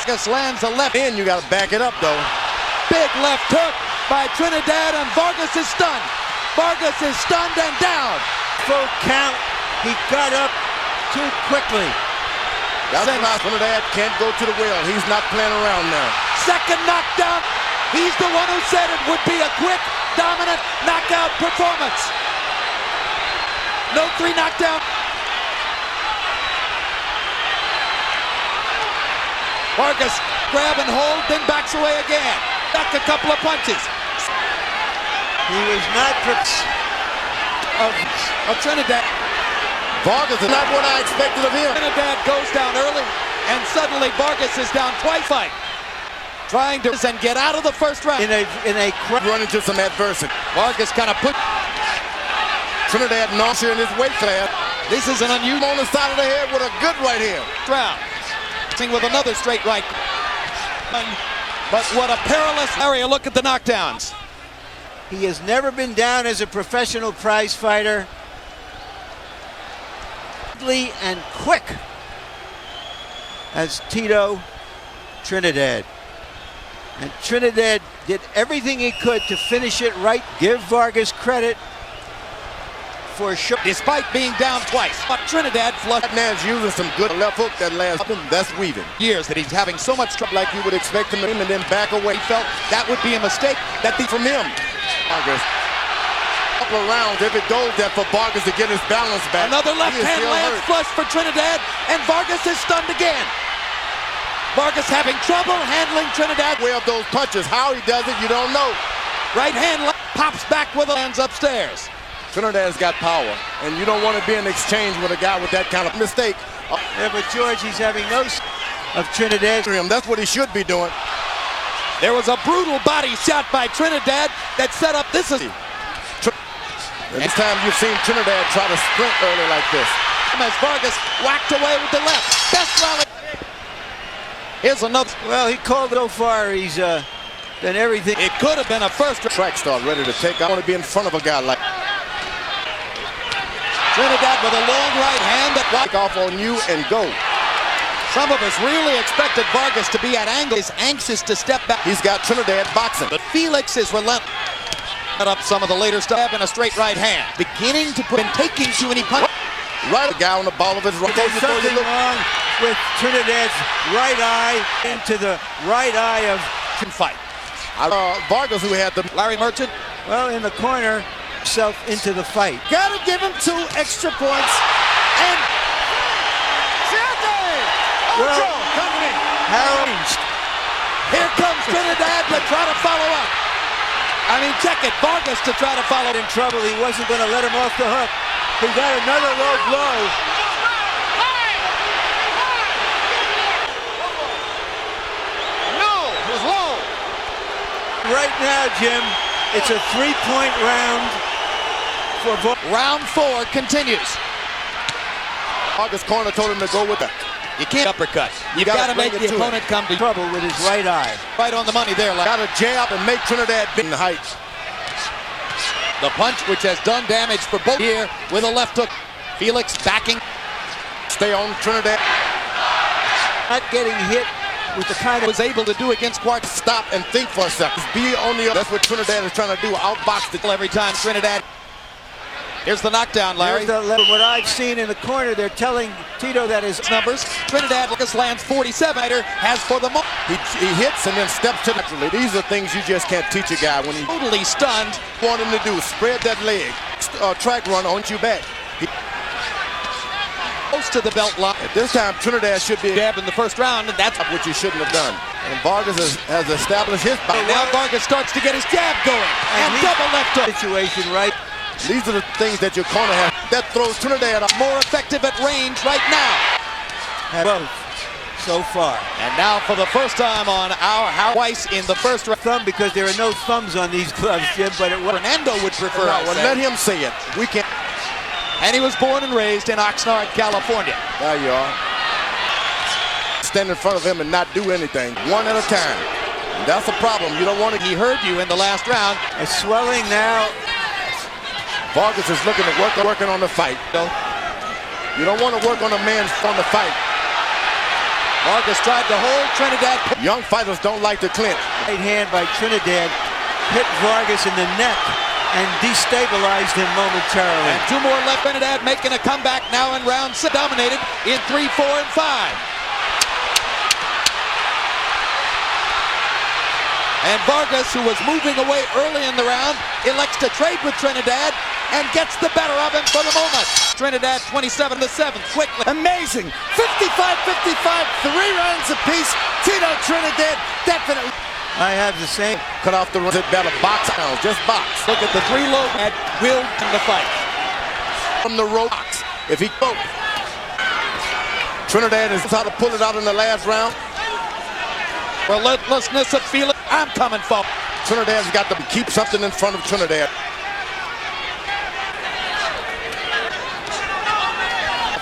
Vargas lands a left. In, you got to back it up, though. Big left hook by Trinidad, and Vargas is stunned. Vargas is stunned and down. Full count. He got up too quickly. That's why Trinidad can't go to the well. He's not playing around now. Second knockdown. He's the one who said it would be a quick, dominant knockout performance. No 3 knockdown. Vargas grab and hold, then backs away again. Back a couple of punches. He was not of Trinidad. Vargas is not what I expected of him. Trinidad goes down early, and suddenly Vargas is down twice. Trying to and get out of the first round. in a Run into some adversity. Vargas kind of put Trinidad nausea in his weight class. This is an unusual On the side of the head with a good right here. round. With another straight right. But what a perilous area. Look at the knockdowns. He has never been down as a professional prize fighter. And quick as Tito Trinidad. And Trinidad did everything he could to finish it right. Give Vargas credit for sure. Despite being down twice, but Trinidad flushed. That man's using some good left hook that last. That's weaving. Years that he's having so much trouble. Like you would expect him to and then back away. He felt that would be a mistake. From him. Vargas. Couple of rounds if it goes there for Vargas to get his balance back. Another left hand lands flush for Trinidad, and Vargas is stunned again. Vargas having trouble handling Trinidad. Way of those punches. How he does it, you don't know. Right hand pops back with a lands upstairs. Trinidad's got power, and you don't want to be in exchange with a guy with that kind of mistake. Yeah, but George, he's having no of Trinidad. That's what he should be doing. There was a brutal body shot by Trinidad that set up this. This time you've seen Trinidad try to sprint early like this. As Vargas whacked away with the left. Best rally. Here's another. Well, he called it so far. He's done everything. It could have been a first. Track star ready to take. I want to be in front of a guy like Trinidad with a long right hand that walk off on you and go. Some of us really expected Vargas to be at angle. He's anxious to step back. He's got Trinidad boxing. But Felix is relentless. Cut up some of the later stuff in a straight right hand. Beginning to put in taking too many punches. Right, a guy on the ball of his right. There's something wrong with Trinidad's right eye into the right eye of fight. Vargas, who had the Larry Merchant. Well, in the corner, himself into the fight. Gotta give him 2 extra points. And Harold. Here comes Trinidad to try to follow up. I mean, check it. Vargas to try to follow in trouble. He wasn't going to let him off the hook. He got another low blow. No, it was low. Right now, Jim, it's a 3-point round for round 4 continues. Vargas' corner told him to go with that. You can't uppercut. You've got to make the opponent come to trouble with his right eye. Right on the money there. Got to jab and make Trinidad big in the height. The punch which has done damage for both here with a left hook. Felix backing. Stay on Trinidad. Not getting hit with the kind of was able to do against Quartz. Stop and think for a second. Be on the. That's what Trinidad is trying to do. Outbox the every time Trinidad. Here's the knockdown, Larry. What I've seen in the corner, they're telling Tito that his numbers. Trinidad lands 47. Has for the moment. He hits and then steps to naturally. These are things you just can't teach a guy when he's totally stunned. Want him to do spread that leg, track run on you back. Close to the belt line. At this time, Trinidad should be jab in the first round, and that's what you shouldn't have done. And Vargas has established his body. Now Vargas starts to get his jab going, and double left hook. Situation right. These are the things that your corner has. That throws Trinidad up. More effective at range right now. Both so far. And now for the first time on our house, twice in the first round. Thumb, because there are no thumbs on these gloves, Jim, but Fernando would prefer. No, well, let him say it. We can't. And he was born and raised in Oxnard, California. There you are. Stand in front of him and not do anything. One at a time. And that's a problem. You don't want to. He heard you in the last round. A swelling now. Vargas is looking to working on the fight. You don't want to work on a man's on the fight. Vargas tried to hold Trinidad. Young fighters don't like to clinch. Right hand by Trinidad hit Vargas in the neck and destabilized him momentarily. And two more left. Trinidad making a comeback now in round 6. Dominated in 3, 4, and 5. And Vargas, who was moving away early in the round, elects to trade with Trinidad and gets the better of him for the moment. Trinidad 27-7, quickly. Amazing. 55-55, 3 rounds apiece. Tito Trinidad definitely. I have the same. Cut off the run. Better box out. Just box. Look at the 3 low at will in the fight. From the rope. If he goes. Trinidad is how to pull it out in the last round. Relentlessness of Felix. I'm coming forward. Trinidad's got to keep something in front of Trinidad.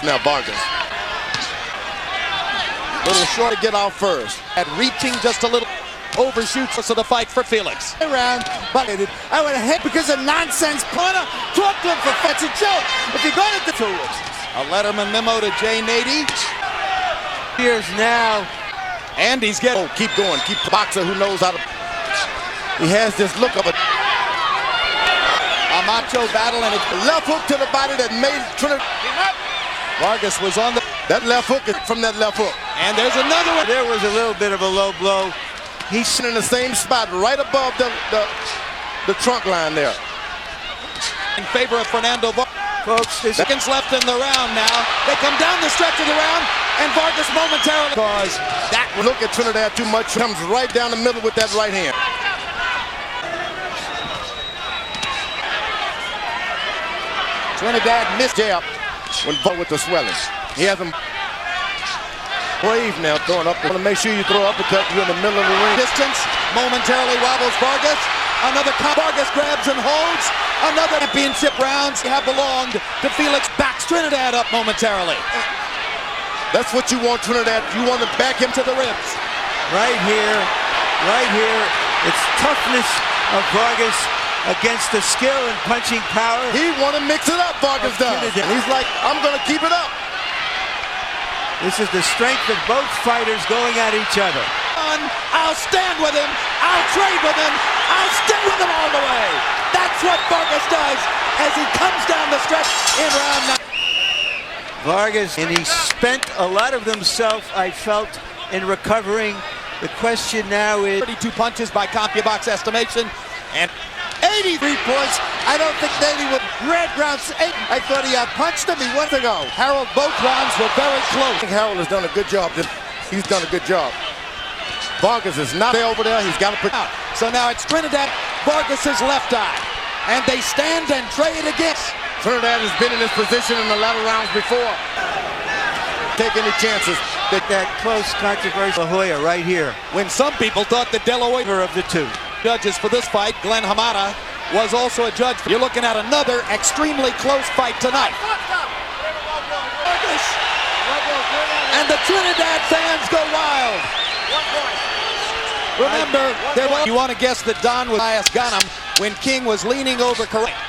Now Vargas. Little short to get out first. At reaching just a little overshoots of the fight for Felix. Around, but I would have hit because of nonsense. Punter, talk to him for it's a joke. If you're going to do it. A Letterman memo to Jay Nady. Here's now. And he's getting. Oh, keep going. Keep the boxer who knows how to. He has this look of a macho battle, and it's left hook to the body that made Trinidad. Vargas was on the. That left hook is from that left hook. And there's another one. There was a little bit of a low blow. He's sitting in the same spot right above the trunk line there. In favor of Fernando Vargas. Folks, this seconds left in the round now. They come down the stretch of the round, and Vargas momentarily. Because that look at Trinidad too much. Comes right down the middle with that right hand. Trinidad missed jab when with the swelling. He has him brave now throwing up. Want to make sure you throw uppercut. You're in the middle of the ring. Distance momentarily wobbles Vargas. Another Vargas grabs and holds. Another championship rounds have belonged to Felix. Backs Trinidad up momentarily. That's what you want, Trinidad. You want to back him to the ribs. Right here. It's toughness of Vargas against the skill and punching power. He want to mix it up, Vargas does. And he's like, I'm going to keep it up. This is the strength of both fighters going at each other. I'll stand with him. I'll trade with him. I'll stay with him all the way. That's what Vargas does as he comes down the stretch in round 9. Vargas, and he spent a lot of himself, I felt, in recovering. The question now is 32 punches by CompuBox estimation and 83 points. I don't think Nady would red rounds 8. I thought he punched him. He went to go. Harold, both rounds were very close. I think Harold has done a good job. He's done a good job. Vargas is not there over there. He's got to put out. So now it's Trinidad, Vargas's left eye. And they stand and trade against. Trinidad has been in this position in the latter rounds before. Take any chances. That close controversial La Hoya right here. When some people thought that De La Hoya of the two. Judges for this fight, Glenn Hamada, was also a judge. You're looking at another extremely close fight tonight. And the Trinidad fans go wild. Remember, you want to guess that Don was got him when King was leaning over correct.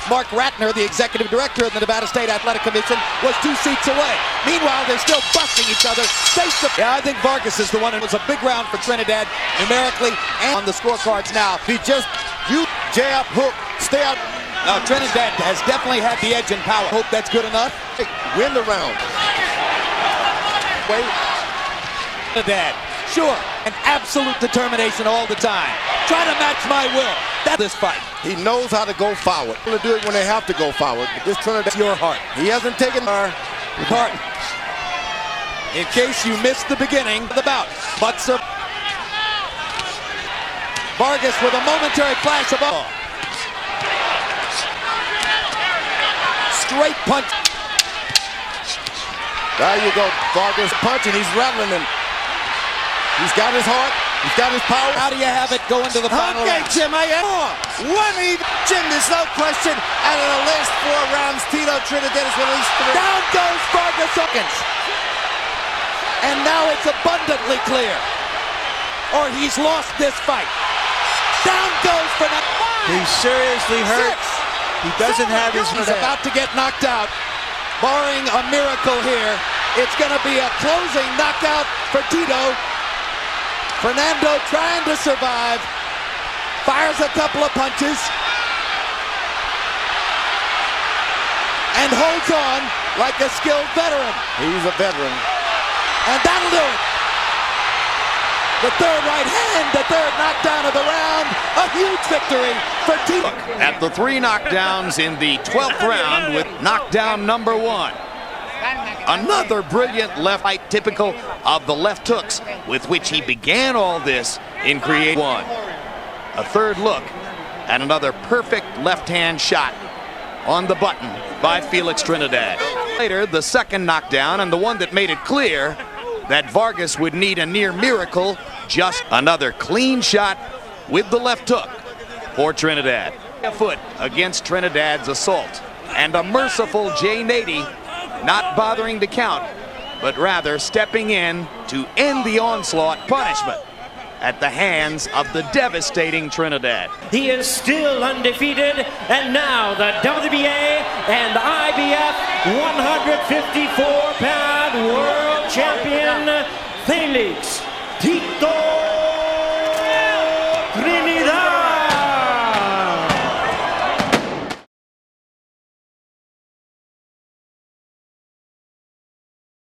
Mark Ratner, the executive director of the Nevada State Athletic Commission, was 2 seats away. Meanwhile, they're still busting each other. Yeah, I think Vargas is the one. It was a big round for Trinidad, numerically, and on the scorecards now. He just, jab, hook, stay out. Now, Trinidad has definitely had the edge in power. Hope that's good enough. Hey, win the round. Wait. Trinidad, sure, an absolute determination all the time. Try to match my will. That's this fight. He knows how to go forward. He's going to do it when they have to go forward. But this Trinidad, your heart. He hasn't taken our heart. In case you missed the beginning of the bout. But Vargas with a momentary flash of ball. Straight punch. There you go. Vargas punching. He's rattling him. He's got his heart. He's got his power. How do you have it go into the final round? Jim, I have one even. Jim, there's no question. Out of the last 4 rounds, Tito Trinidad has released 3. Down goes Vargas seconds. And now it's abundantly clear. Or he's lost this fight. Down goes Fernando. He's seriously hurt. He doesn't have his... He's about to get knocked out. Barring a miracle here, It's going to be a closing knockout for Tito. Fernando trying to survive. Fires a couple of punches. And holds on like a skilled veteran. He's a veteran. And that'll do it. The third right hand, the third knockdown of the round. A huge victory for Tito. At the 3 knockdowns in the 12th round with knockdown number 1. Another brilliant left right, typical of the left hooks with which he began all this in Create 1. A third look at another perfect left-hand shot on the button by Felix Trinidad. Later, the second knockdown, and the one that made it clear that Vargas would need a near miracle. Just another clean shot with the left hook for Trinidad. A foot against Trinidad's assault. And a merciful Jay Nady not bothering to count, but rather stepping in to end the onslaught punishment at the hands of the devastating Trinidad. He is still undefeated, and now the WBA and IBF 154-pound world champion, Felix Tito